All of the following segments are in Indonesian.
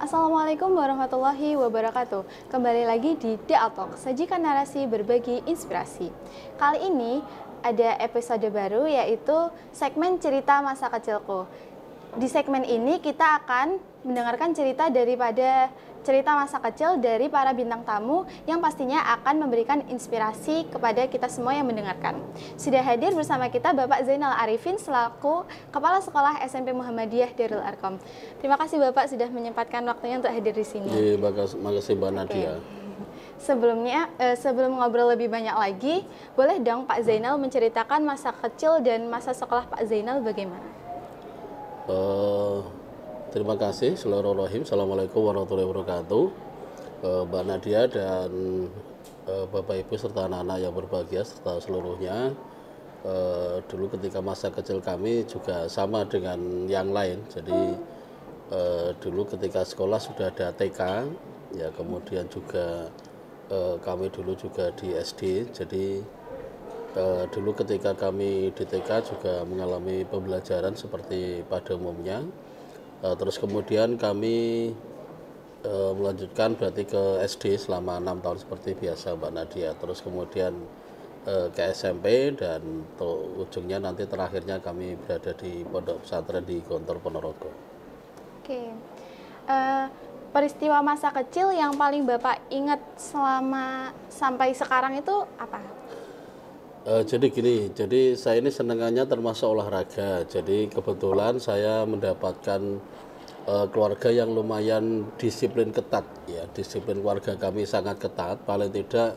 Assalamualaikum warahmatullahi wabarakatuh. Kembali lagi di DA Talk, sajikan narasi berbagi inspirasi. Kali ini ada episode baru yaitu segmen cerita masa kecilku. Di segmen ini kita akan mendengarkan cerita masa kecil dari para bintang tamu yang pastinya akan memberikan inspirasi kepada kita semua yang mendengarkan. Sudah hadir bersama kita Bapak Zainal Arifin selaku Kepala Sekolah SMP Muhammadiyah Darul Arqam. Terima kasih Bapak sudah menyempatkan waktunya untuk hadir di sini. Terima kasih Mbak Nadia. Sebelum ngobrol lebih banyak lagi, boleh dong Pak Zainal menceritakan masa kecil dan masa sekolah Pak Zainal bagaimana? Terima kasih. Bismillahirrahmanirrahim. Assalamualaikum warahmatullahi wabarakatuh. Mbak Nadia dan Bapak Ibu serta anak-anak yang berbahagia serta seluruhnya. Dulu ketika masa kecil kami juga sama dengan yang lain. Jadi dulu ketika sekolah sudah ada TK, ya kemudian juga kami dulu juga di SD. Jadi dulu ketika kami di TK juga mengalami pembelajaran seperti pada umumnya. Terus kemudian kami melanjutkan berarti ke SD selama 6 tahun seperti biasa Mbak Nadia. Terus kemudian ke SMP dan ujungnya nanti terakhirnya kami berada di Pondok Pesantren di Gontor Ponorogo. Oke. Peristiwa masa kecil yang paling Bapak ingat selama sampai sekarang itu apa? Jadi gini, jadi saya ini senangannya termasuk olahraga. Jadi kebetulan saya mendapatkan keluarga yang lumayan disiplin ketat, ya disiplin keluarga kami sangat ketat, paling tidak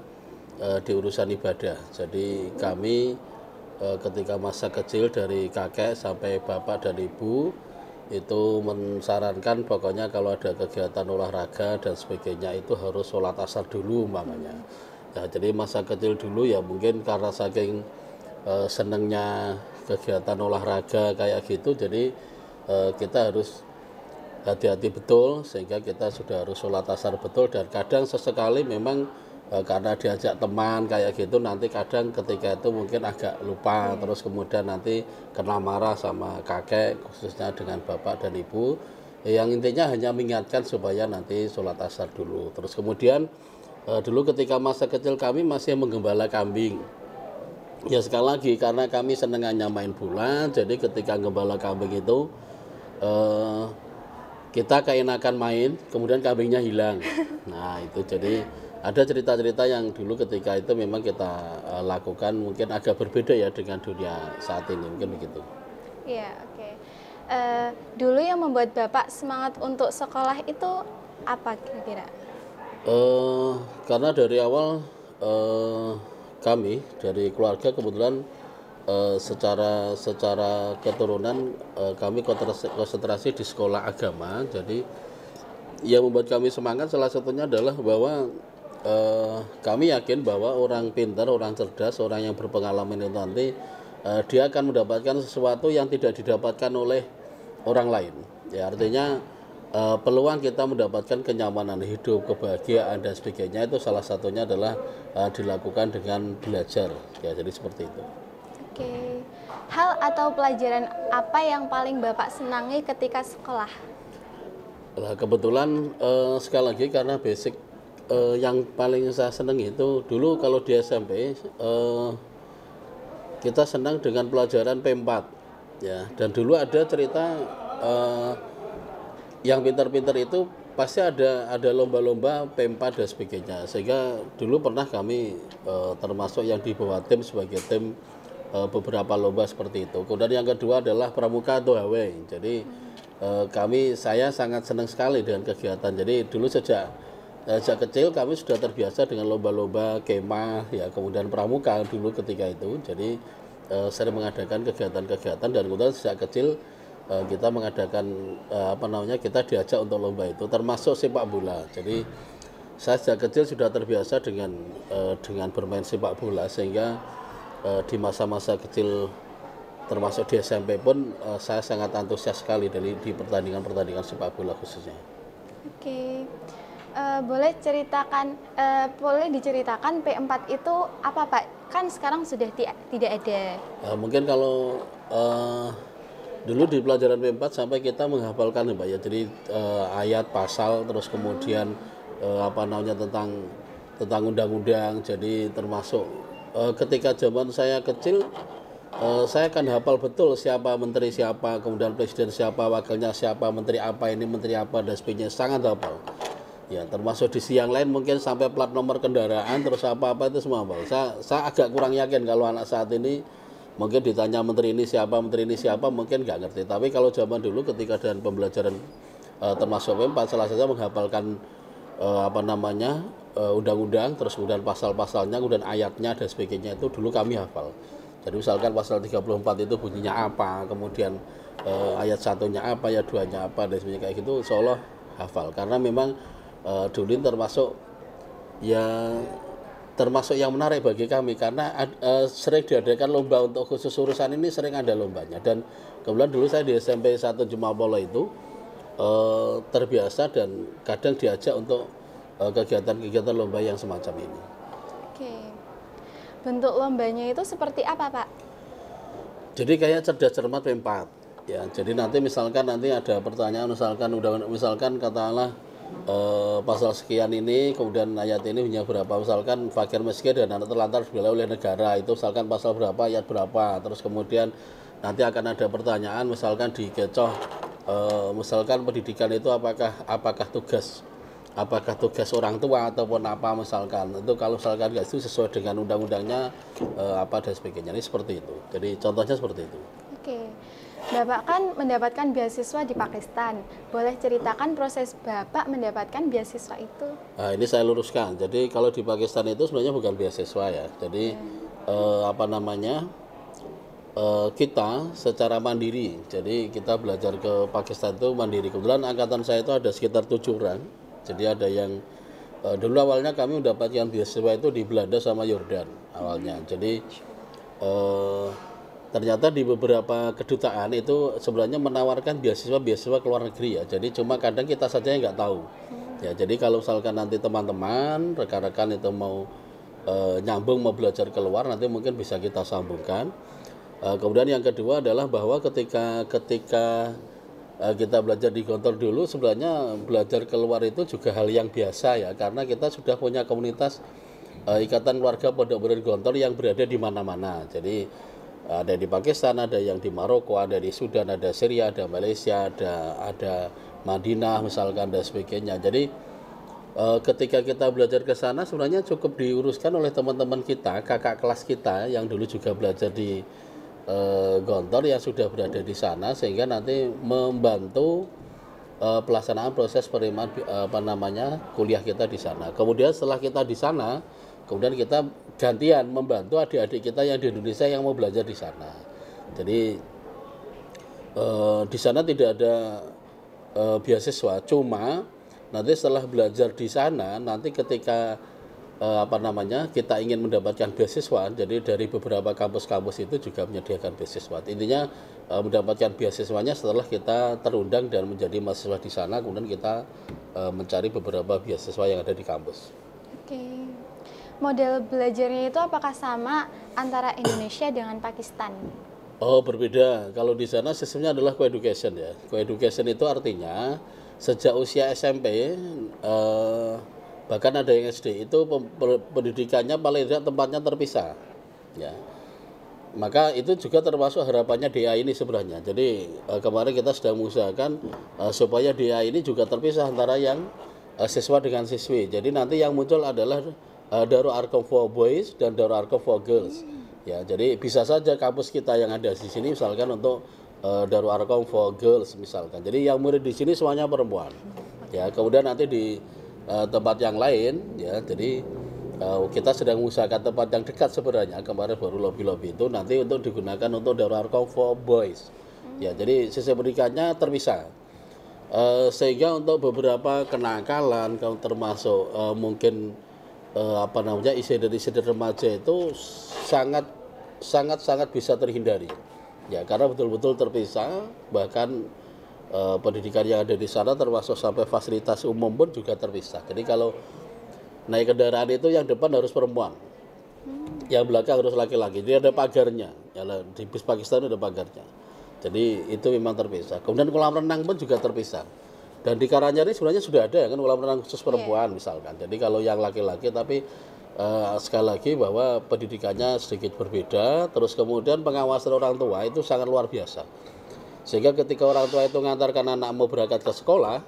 di urusan ibadah. Jadi kami ketika masa kecil dari kakek sampai bapak dan ibu itu mensarankan pokoknya kalau ada kegiatan olahraga dan sebagainya itu harus sholat asar dulu umpamanya. Nah, jadi masa kecil dulu ya mungkin karena saking senangnya kegiatan olahraga kayak gitu, jadi kita harus hati-hati betul sehingga kita sudah harus sholat asar betul. Dan kadang sesekali memang karena diajak teman kayak gitu nanti kadang ketika itu mungkin agak lupa, terus kemudian nanti kena marah sama kakek khususnya dengan bapak dan ibu, yang intinya hanya mengingatkan supaya nanti sholat asar dulu. Terus kemudian dulu ketika masa kecil kami masih menggembala kambing. Ya sekali lagi karena kami senengannya main bola, jadi ketika gembala kambing itu kita keenakan main, kemudian kambingnya hilang. Nah itu jadi ada cerita-cerita yang dulu ketika itu memang kita lakukan mungkin agak berbeda ya dengan dunia saat ini, mungkin begitu. Iya, oke. Dulu yang membuat Bapak semangat untuk sekolah itu apa kira-kira? Karena dari awal kami dari keluarga kebetulan secara keturunan kami konsentrasi di sekolah agama. Jadi yang membuat kami semangat salah satunya adalah bahwa kami yakin bahwa orang pintar, orang cerdas, orang yang berpengalaman itu nanti dia akan mendapatkan sesuatu yang tidak didapatkan oleh orang lain. Ya artinya peluang kita mendapatkan kenyamanan hidup, kebahagiaan dan sebagainya itu salah satunya adalah dilakukan dengan belajar. Ya, jadi seperti itu. Oke. Hal atau pelajaran apa yang paling Bapak senangi ketika sekolah? Nah, kebetulan sekali lagi karena basic yang paling saya senangi itu dulu kalau di SMP kita senang dengan pelajaran P4 ya, dan dulu ada cerita yang pintar-pintar itu pasti ada lomba-lomba P4 dan sebagainya, sehingga dulu pernah kami termasuk yang dibawa tim sebagai tim beberapa lomba seperti itu. Kemudian yang kedua adalah pramuka atau Hawei. Jadi saya sangat senang sekali dengan kegiatan. Jadi dulu sejak kecil kami sudah terbiasa dengan lomba-lomba kemah ya, kemudian pramuka dulu ketika itu. Jadi sering mengadakan kegiatan-kegiatan dan kemudian sejak kecil kita mengadakan kita diajak untuk lomba itu, termasuk sepak bola. Jadi saya sejak kecil sudah terbiasa dengan bermain sepak bola, sehingga di masa-masa kecil termasuk di SMP pun saya sangat antusias sekali di pertandingan-pertandingan sepak bola khususnya. Oke. Boleh diceritakan P4 itu apa Pak? Kan sekarang sudah tidak ada. Mungkin kalau Dulu di pelajaran P4 sampai kita menghafalkan ya Mbak ya. Jadi ayat, pasal, terus kemudian apa namanya tentang undang-undang. Jadi termasuk ketika zaman saya kecil saya akan hafal betul siapa menteri siapa, kemudian presiden siapa, wakilnya siapa, menteri apa ini, menteri apa dan sebagainya, sangat hafal. Ya, termasuk di siang lain mungkin sampai plat nomor kendaraan terus apa-apa itu semua hafal. Saya agak kurang yakin kalau anak saat ini mungkin ditanya menteri ini siapa, mungkin nggak ngerti. Tapi kalau zaman dulu ketika dan pembelajaran termasuk P4, salah satunya menghafalkan apa namanya undang-undang, terus kemudian pasal-pasalnya, kemudian ayatnya dan sebagainya itu dulu kami hafal. Jadi misalkan pasal 34 itu bunyinya apa, kemudian ayat satunya apa, ayat duanya apa dan sebagainya kayak gitu, seolah hafal. Karena memang dulu ini termasuk yang menarik bagi kami karena sering diadakan lomba untuk khusus urusan ini, sering ada lombanya. Dan kemudian dulu saya di SMP 1 Jumapolo itu terbiasa dan kadang diajak untuk kegiatan-kegiatan lomba yang semacam ini. Oke. Bentuk lombanya itu seperti apa, Pak? Jadi kayak cerdas cermat P4 ya. Jadi nanti misalkan ada pertanyaan misalkan katakanlah pasal sekian ini, kemudian ayat ini punya berapa, misalkan fakir miskin dan anak terlantar dibiayai oleh negara, itu misalkan pasal berapa, ayat berapa. Terus kemudian nanti akan ada pertanyaan misalkan dikecoh misalkan pendidikan itu apakah tugas orang tua ataupun apa, misalkan itu kalau misalkan nggak itu sesuai dengan undang-undangnya apa dan sebagainya. Ini seperti itu. Jadi contohnya seperti itu. Oke. Bapak kan mendapatkan beasiswa di Pakistan. Boleh ceritakan proses Bapak mendapatkan beasiswa itu? Nah, ini saya luruskan. Jadi kalau di Pakistan itu sebenarnya bukan beasiswa ya. Jadi apa namanya kita secara mandiri. Jadi kita belajar ke Pakistan itu mandiri. Kebetulan angkatan saya itu ada sekitar 7 orang. Jadi ada yang dulu awalnya kami mendapatkan beasiswa itu di Belanda sama Yordan awalnya. Jadi ternyata di beberapa kedutaan itu sebenarnya menawarkan beasiswa ke luar negeri ya. Jadi cuma kadang kita saja yang nggak tahu. Ya, jadi kalau misalkan nanti teman-teman, rekan-rekan itu mau nyambung, mau belajar keluar, nanti mungkin bisa kita sambungkan. Kemudian yang kedua adalah bahwa ketika kita belajar di Gontor dulu, sebenarnya belajar keluar itu juga hal yang biasa ya, karena kita sudah punya komunitas ikatan keluarga Pondok Murid Gontor yang berada di mana-mana. Jadi ada di Pakistan, ada yang di Maroko, ada di Sudan, ada Syria, ada Malaysia, ada Madinah misalkan dan sebagainya. Jadi ketika kita belajar ke sana sebenarnya cukup diuruskan oleh teman-teman kita, kakak kelas kita yang dulu juga belajar di Gontor yang sudah berada di sana, sehingga nanti membantu pelaksanaan proses penerimaan kuliah kita di sana. Kemudian setelah kita di sana, kemudian kita gantian membantu adik-adik kita yang di Indonesia yang mau belajar di sana. Jadi di sana tidak ada beasiswa, cuma nanti setelah belajar di sana, nanti ketika kita ingin mendapatkan beasiswa, jadi dari beberapa kampus-kampus itu juga menyediakan beasiswa. Intinya mendapatkan beasiswanya setelah kita terundang dan menjadi mahasiswa di sana, kemudian kita mencari beberapa beasiswa yang ada di kampus. Oke. Model belajarnya itu apakah sama antara Indonesia dengan Pakistan? Oh, berbeda. Kalau di sana sistemnya adalah co-education ya. Co-education itu artinya sejak usia SMP bahkan ada yang SD itu pendidikannya paling tidak tempatnya terpisah. Ya. Maka itu juga termasuk harapannya DA ini sebenarnya. Jadi kemarin kita sedang mengusahakan supaya DA ini juga terpisah antara yang siswa dengan siswi. Jadi nanti yang muncul adalah Darul Arqam for Boys dan Darul Arqam for Girls. Ya, jadi bisa saja kampus kita yang ada di sini misalkan untuk Darul Arqam for Girls misalkan. Jadi yang murid di sini semuanya perempuan. Ya, kemudian nanti di tempat yang lain ya. Jadi kita sedang mengusahakan tempat yang dekat sebenarnya. Kemarin baru lobby itu nanti untuk digunakan untuk Darul Arqam for Boys. Ya, jadi sistem pendidikannya terpisah. Sehingga untuk beberapa kenakalan termasuk mungkin insiden remaja itu sangat bisa terhindari ya, karena betul-betul terpisah. Bahkan pendidikan yang ada di sana termasuk sampai fasilitas umum pun juga terpisah. Jadi kalau naik kendaraan itu yang depan harus perempuan, yang belakang harus laki-laki. Jadi ada pagarnya ya, di bis Pakistan ada pagarnya. Jadi itu memang terpisah. Kemudian kolam renang pun juga terpisah. Dan di Karanganyar sebenarnya sudah ada kan kolam renang khusus perempuan misalkan. Jadi kalau yang laki-laki tapi sekali lagi bahwa pendidikannya sedikit berbeda, terus kemudian pengawasan orang tua itu sangat luar biasa. Sehingga ketika orang tua itu mengantarkan anak mau berangkat ke sekolah,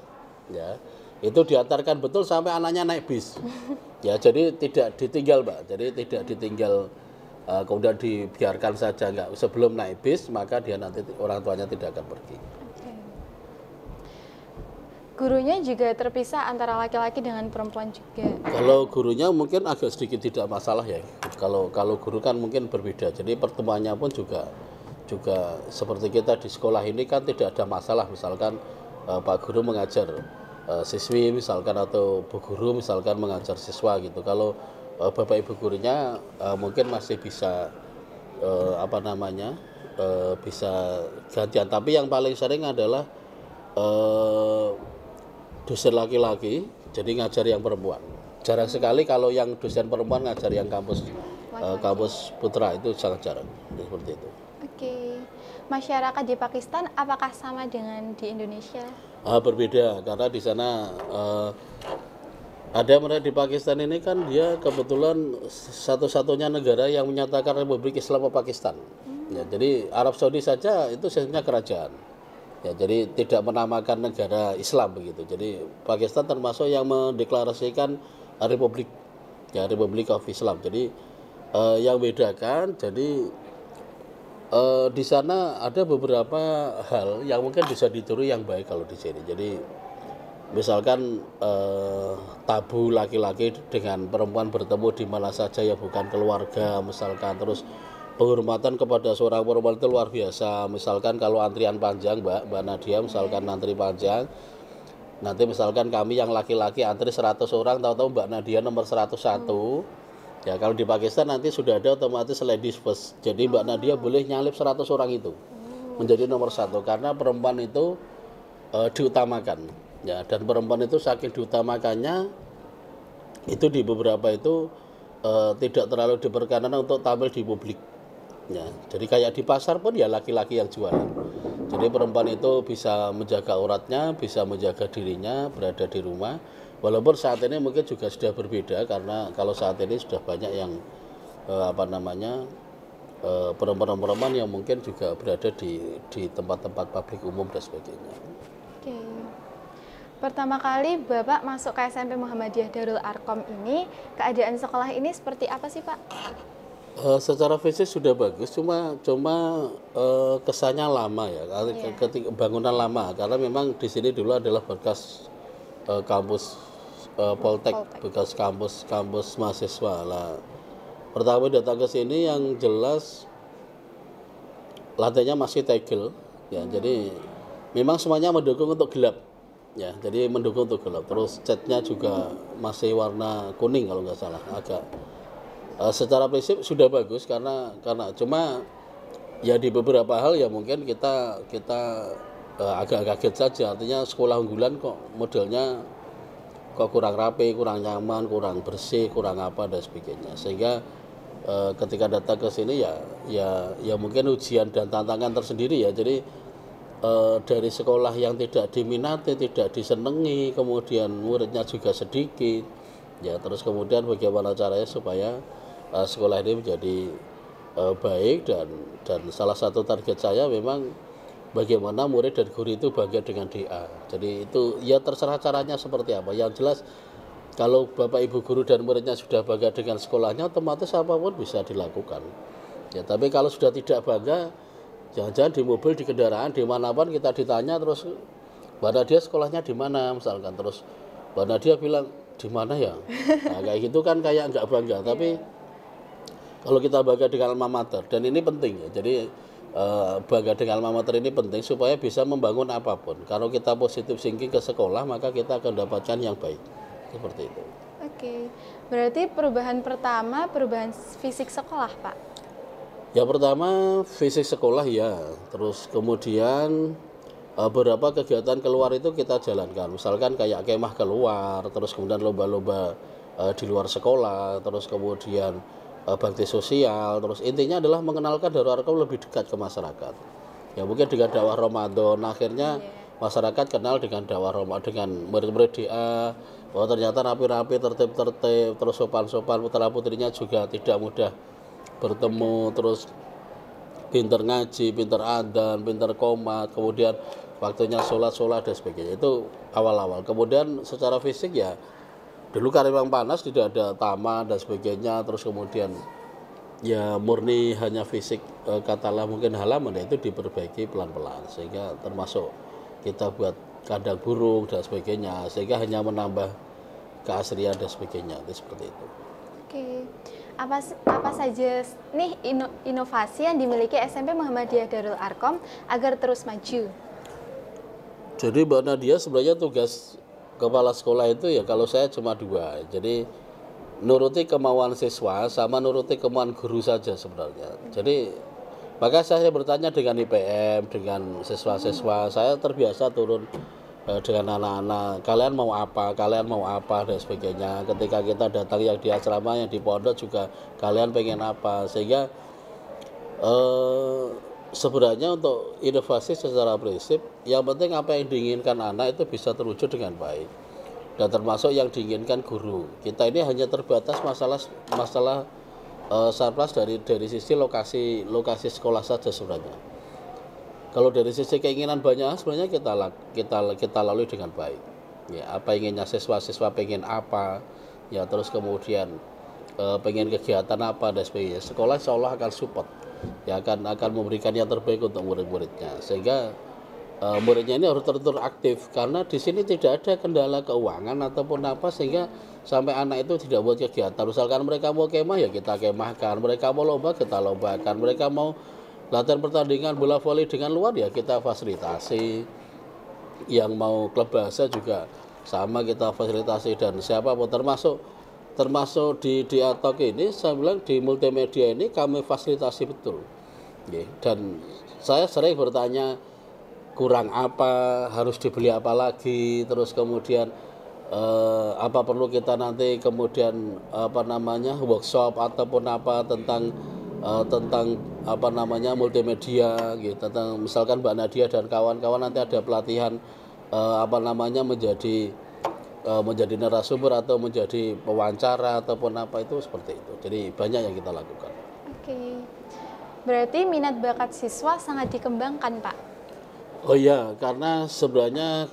ya itu diantarkan betul sampai anaknya naik bis. Ya jadi tidak ditinggal Mbak, jadi tidak ditinggal kemudian dibiarkan saja enggak. Sebelum naik bis maka dia nanti orang tuanya tidak akan pergi. Gurunya juga terpisah antara laki-laki dengan perempuan juga. Kalau gurunya mungkin agak sedikit tidak masalah ya. Kalau guru kan mungkin berbeda. Jadi pertemuannya pun juga seperti kita di sekolah ini kan tidak ada masalah. Misalkan Pak Guru mengajar siswi misalkan atau Bu Guru misalkan mengajar siswa gitu. Kalau Bapak Ibu gurunya mungkin masih bisa bisa gantian. Tapi yang paling sering adalah dosen laki-laki jadi ngajar yang perempuan. Jarang sekali kalau yang dosen perempuan ngajar yang kampus putra, itu sangat jarang seperti itu. Oke. Masyarakat di Pakistan apakah sama dengan di Indonesia? Berbeda karena di sana ada mereka di Pakistan ini kan dia kebetulan satu-satunya negara yang menyatakan Republik Islam Pakistan. Ya, jadi Arab Saudi saja itu sistemnya kerajaan. Ya, jadi tidak menamakan negara Islam begitu. Jadi Pakistan termasuk yang mendeklarasikan Republik, ya Republic of Islam. Jadi yang bedakan, jadi di sana ada beberapa hal yang mungkin bisa ditiru yang baik kalau di sini. Jadi misalkan tabu laki-laki dengan perempuan bertemu di mana saja ya bukan keluarga, misalkan terus penghormatan kepada seorang perempuan itu luar biasa. Misalkan kalau antrian panjang Mbak Nadia, misalkan antri panjang, nanti misalkan kami yang laki-laki antri 100 orang, tahu-tahu Mbak Nadia nomor 101. Ya kalau di Pakistan nanti sudah ada otomatis ladies first. Jadi Mbak Nadia boleh nyalip 100 orang itu menjadi nomor 1 karena perempuan itu diutamakan. Ya, dan perempuan itu saking diutamakannya itu di beberapa itu tidak terlalu diperkenankan untuk tampil di publik. Ya, jadi kayak di pasar pun ya laki-laki yang jualan. Jadi perempuan itu bisa menjaga auratnya, bisa menjaga dirinya, berada di rumah. Walaupun saat ini mungkin juga sudah berbeda karena kalau saat ini sudah banyak yang perempuan-perempuan yang mungkin juga berada di tempat-tempat publik umum dan sebagainya. Oke. Pertama kali Bapak masuk ke SMP Muhammadiyah Darul Arkom ini, keadaan sekolah ini seperti apa sih Pak? Secara fisik sudah bagus, cuma kesannya lama ya, ketika bangunan lama karena memang di sini dulu adalah bekas kampus Poltek, bekas kampus mahasiswa lah. Pertama datang ke sini yang jelas lantainya masih tegel, ya jadi memang semuanya mendukung untuk gelap, ya jadi mendukung untuk gelap. Terus catnya juga masih warna kuning kalau nggak salah, agak. Secara prinsip sudah bagus karena cuma ya di beberapa hal ya mungkin kita agak kaget saja, artinya sekolah unggulan kok modelnya kok kurang rapi, kurang nyaman, kurang bersih, kurang apa dan sebagainya. Sehingga ketika datang ke sini ya mungkin ujian dan tantangan tersendiri ya. Jadi dari sekolah yang tidak diminati, tidak disenangi, kemudian muridnya juga sedikit. Ya terus kemudian bagaimana caranya supaya sekolah ini menjadi baik dan salah satu target saya memang bagaimana murid dan guru itu bangga dengan DA. Jadi itu ya terserah caranya seperti apa. Yang jelas kalau Bapak Ibu guru dan muridnya sudah bangga dengan sekolahnya, otomatis apapun bisa dilakukan. Ya tapi kalau sudah tidak bangga, jangan-jangan di mobil, di kendaraan, dimanapun kita ditanya terus Mbak Nadia sekolahnya di mana misalkan, terus Mbak Nadia bilang di mana ya. Nah, kayak gitu kan kayak nggak bangga. Tapi kalau kita bangga dengan alma mater, dan ini penting ya, jadi bangga dengan alma mater ini penting supaya bisa membangun apapun. Kalau kita positif thinking ke sekolah, maka kita akan mendapatkan yang baik. Seperti itu. Oke, berarti perubahan pertama, perubahan fisik sekolah Pak? Ya pertama fisik sekolah ya, terus kemudian beberapa kegiatan keluar itu kita jalankan. Misalkan kayak kemah keluar, terus kemudian lomba-lomba di luar sekolah, terus kemudian bakti sosial, terus intinya adalah mengenalkan Darul Arkom lebih dekat ke masyarakat. Ya mungkin dengan dakwah Ramadan akhirnya masyarakat kenal dengan dakwah Ramadan, dengan murid-murid DA. Oh ternyata rapi-rapi, tertib-tertib, terus sopan-sopan, putra-putrinya juga tidak mudah bertemu, terus pinter ngaji, pinter adzan, pinter qomat, kemudian waktunya sholat dan sebagainya. Itu awal-awal. Kemudian secara fisik ya dulu karena memang panas, tidak ada taman dan sebagainya, terus kemudian ya murni hanya fisik, katalah mungkin halaman, ya itu diperbaiki pelan-pelan sehingga termasuk kita buat kandang burung dan sebagainya, sehingga hanya menambah keasrian dan sebagainya, itu seperti itu. Oke, apa saja nih inovasi yang dimiliki SMP Muhammadiyah Darul Arkom agar terus maju? Jadi Mbak Nadia sebenarnya tugas kepala sekolah itu ya kalau saya cuma dua, jadi nuruti kemauan siswa sama nuruti kemauan guru saja sebenarnya. Jadi maka saya bertanya dengan IPM, dengan siswa-siswa, saya terbiasa turun dengan anak-anak, kalian mau apa dan sebagainya. Ketika kita datang yang di asrama, yang di pondok juga kalian pengen apa, sehingga sebenarnya untuk inovasi secara prinsip yang penting apa yang diinginkan anak itu bisa terwujud dengan baik, dan termasuk yang diinginkan guru. Kita ini hanya terbatas masalah surplus dari sisi lokasi sekolah saja sebenarnya. Kalau dari sisi keinginan banyak sebenarnya kita lalui dengan baik. Ya, apa inginnya siswa pengen apa, ya terus kemudian pengen kegiatan apa dan sebagainya. Sekolah insya Allah akan support, ya akan memberikan yang terbaik untuk murid-muridnya, sehingga muridnya ini harus terus aktif, karena di sini tidak ada kendala keuangan ataupun apa sehingga sampai anak itu tidak buat kegiatan. Misalkan mereka mau kemah ya kita kemahkan, mereka mau lomba kita lombakan, mereka mau latihan pertandingan bola voli dengan luar ya kita fasilitasi, yang mau klub bahasa juga sama kita fasilitasi, dan siapapun termasuk di Atok ini saya bilang di multimedia ini kami fasilitasi betul. Dan saya sering bertanya kurang apa, harus dibeli apa lagi, terus kemudian apa perlu kita nanti kemudian workshop ataupun apa tentang multimedia gitu, tentang misalkan Mbak Nadia dan kawan-kawan nanti ada pelatihan menjadi narasumber atau menjadi pewawancara ataupun apa, itu seperti itu. Jadi banyak yang kita lakukan. Oke. Berarti minat bakat siswa sangat dikembangkan, Pak. Oh iya, karena sebenarnya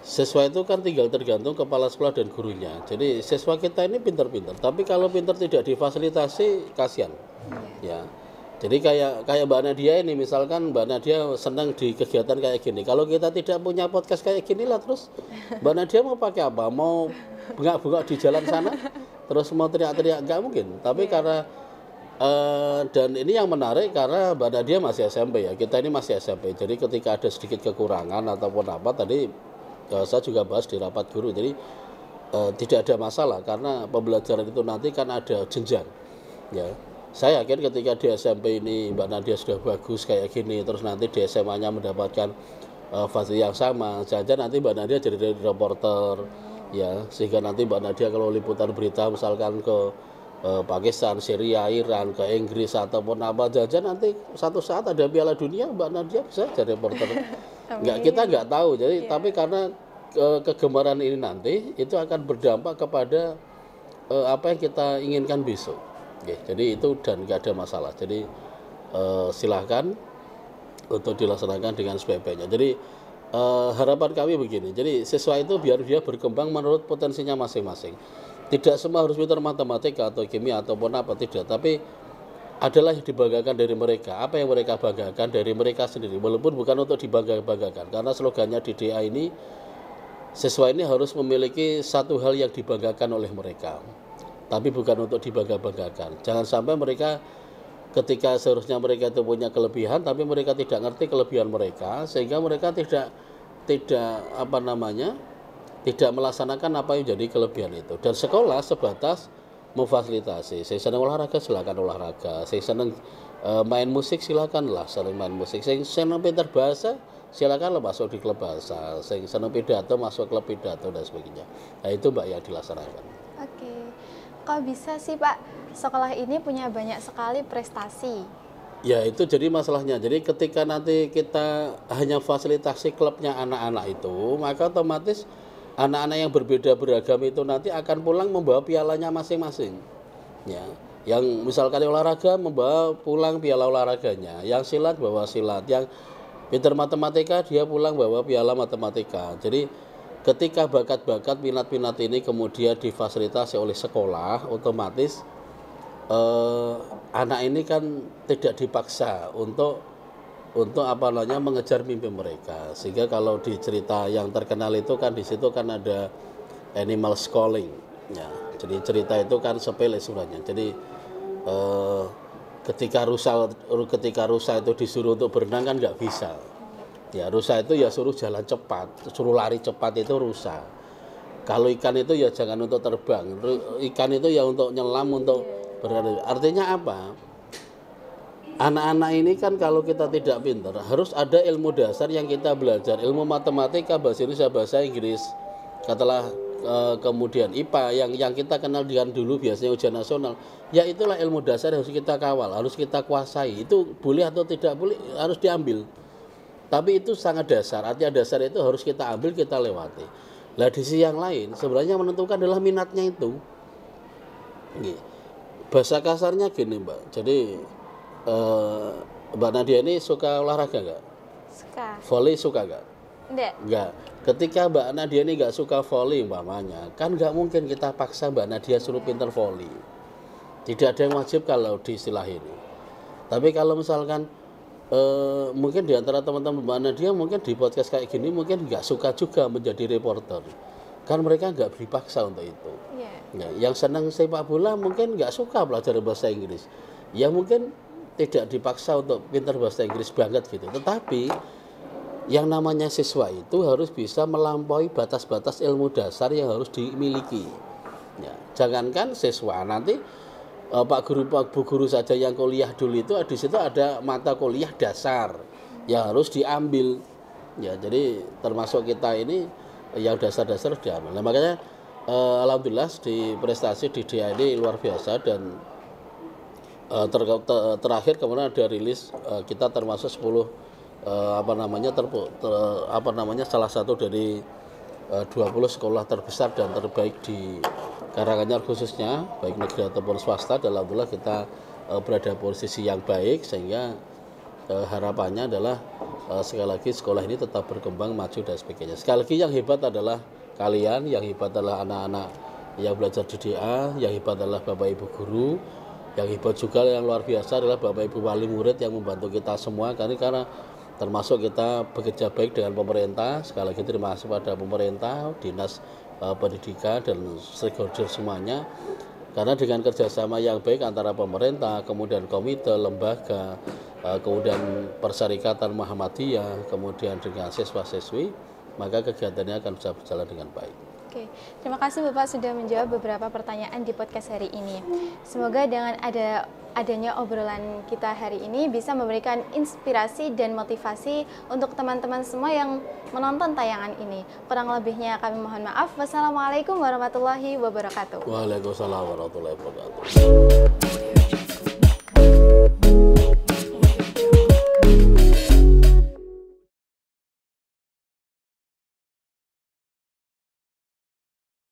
siswa itu kan tinggal tergantung kepala sekolah dan gurunya. Jadi siswa kita ini pintar-pintar, tapi kalau pintar tidak difasilitasi kasihan. Ya. Jadi kayak Mbak Nadia ini, misalkan Mbak Nadia senang di kegiatan kayak gini. Kalau kita tidak punya podcast kayak gini lah, terus Mbak Nadia mau pakai apa? Mau bengak-bengak di jalan sana? Terus mau teriak-teriak? Nggak mungkin. Tapi karena dan ini yang menarik karena Mbak Nadia masih SMP ya, kita ini masih SMP. Jadi ketika ada sedikit kekurangan ataupun apa, tadi saya juga bahas di rapat guru. Jadi tidak ada masalah karena pembelajaran itu nanti kan ada jenjang. Ya, saya yakin ketika di SMP ini Mbak Nadia sudah bagus kayak gini, terus nanti di SMA-nya mendapatkan fasilitas yang sama, saja nanti Mbak Nadia jadi reporter, ya, sehingga nanti Mbak Nadia kalau liputan berita misalkan ke Pakistan, Syria, Iran, ke Inggris ataupun apa saja, nanti satu saat ada Piala Dunia Mbak Nadia bisa jadi reporter. Kita nggak tahu. Jadi tapi karena kegemaran ini nanti itu akan berdampak kepada apa yang kita inginkan besok. Jadi itu dan nggak ada masalah. Jadi silahkan untuk dilaksanakan dengan sebaik-baiknya. Jadi harapan kami begini. Jadi siswa itu biar dia berkembang menurut potensinya masing-masing. Tidak semua harus pintar matematika atau kimia ataupun apa, tidak. Tapi adalah yang dibanggakan dari mereka. Apa yang mereka banggakan dari mereka sendiri. Walaupun bukan untuk dibanggakan. Karena slogannya di DA ini, siswa ini harus memiliki satu hal yang dibanggakan oleh mereka. Tapi bukan untuk dibangga-banggakan. Jangan sampai mereka ketika seharusnya mereka itu punya kelebihan, tapi mereka tidak ngerti kelebihan mereka, sehingga mereka tidak melaksanakan apa yang jadi kelebihan itu. Dan sekolah sebatas memfasilitasi. Saya senang olahraga, silakan olahraga. Saya senang main musik, silakanlah sering main musik. Saya senang pintar bahasa, silakanlah masuk di klub bahasa. Saya senang pidato, masuk klub pidato dan sebagainya. Nah itu Mbak yang dilaksanakan. Oke. Kok bisa sih Pak, sekolah ini punya banyak sekali prestasi? Ya itu jadi masalahnya. Jadi ketika nanti kita hanya fasilitasi klubnya anak-anak itu, maka otomatis anak-anak yang berbeda beragam itu nanti akan pulang membawa pialanya masing-masing. Ya, yang misalkan olahraga membawa pulang piala olahraganya, yang silat bawa silat, yang pintar matematika dia pulang bawa piala matematika. Jadi ketika bakat-bakat minat-minat ini kemudian difasilitasi oleh sekolah, otomatis anak ini kan tidak dipaksa untuk apa namanya mengejar mimpi mereka. Sehingga kalau di cerita yang terkenal itu kan di situ kan ada animal schooling ya. Jadi cerita itu kan sepele sebenarnya. Jadi ketika rusa itu disuruh untuk berenang kan nggak bisa. Ya rusa itu ya suruh jalan cepat, suruh lari cepat itu rusa. Kalau ikan itu ya jangan untuk terbang. Ikan itu ya untuk nyelam, untuk berada. Artinya apa? Anak-anak ini kan kalau kita tidak pintar, harus ada ilmu dasar yang kita belajar, ilmu matematika, bahasa Indonesia, bahasa Inggris, katalah kemudian IPA yang kita kenal dengan dulu biasanya ujian nasional. Ya itulah ilmu dasar yang harus kita kawal, harus kita kuasai. Itu boleh atau tidak boleh harus diambil. Tapi itu sangat dasar. Artinya dasar itu harus kita ambil, kita lewati. Nah di sisi yang lain sebenarnya menentukan adalah minatnya itu. Bahasa kasarnya gini Mbak. Jadi Mbak Nadia ini suka olahraga nggak? Suka. Volley suka nggak? Enggak. Ketika Mbak Nadia ini nggak suka volley umpamanya, kan nggak mungkin kita paksa Mbak Nadia suruh pintar volley. Tidak ada yang wajib kalau di istilah ini. Tapi kalau misalkan mungkin di antara teman-teman Mbak Nadia mungkin di podcast kayak gini mungkin nggak suka juga menjadi reporter. Kan mereka nggak dipaksa untuk itu. Nah, yang senang sepak bola mungkin nggak suka belajar bahasa Inggris. Ya mungkin tidak dipaksa untuk pintar bahasa Inggris banget gitu. Tetapi yang namanya siswa itu harus bisa melampaui batas-batas ilmu dasar yang harus dimiliki. Ya, jangankan siswa, nanti Pak Bu Guru saja yang kuliah dulu itu di situ ada mata kuliah dasar yang harus diambil. Ya, jadi termasuk kita ini yang dasar-dasar diambil. Nah, makanya alhamdulillah di prestasi di DIA ini luar biasa dan terakhir kemudian ada rilis kita termasuk 10 salah satu dari 20 sekolah terbesar dan terbaik di Karanganyar khususnya baik negeri ataupun swasta. Dan alhamdulillah kita berada posisi yang baik sehingga harapannya adalah sekali lagi sekolah ini tetap berkembang maju dan sebagainya. Sekali lagi yang hebat adalah kalian, yang hebat adalah anak-anak yang belajar di DA, yang hebat adalah Bapak Ibu guru. Yang hebat juga yang luar biasa adalah Bapak Ibu wali murid yang membantu kita semua karena termasuk kita bekerja baik dengan pemerintah. Sekali lagi terima kasih pada pemerintah, dinas pendidikan dan stakeholder semuanya. Karena dengan kerjasama yang baik antara pemerintah, kemudian komite, lembaga, kemudian Perserikatan Muhammadiyah, kemudian dengan siswa-siswi, maka kegiatannya akan bisa berjalan dengan baik. Oke, terima kasih Bapak sudah menjawab beberapa pertanyaan di podcast hari ini. Semoga dengan adanya obrolan kita hari ini bisa memberikan inspirasi dan motivasi untuk teman-teman semua yang menonton tayangan ini. Kurang lebihnya kami mohon maaf. Wassalamualaikum warahmatullahi wabarakatuh. Waalaikumsalam warahmatullahi wabarakatuh.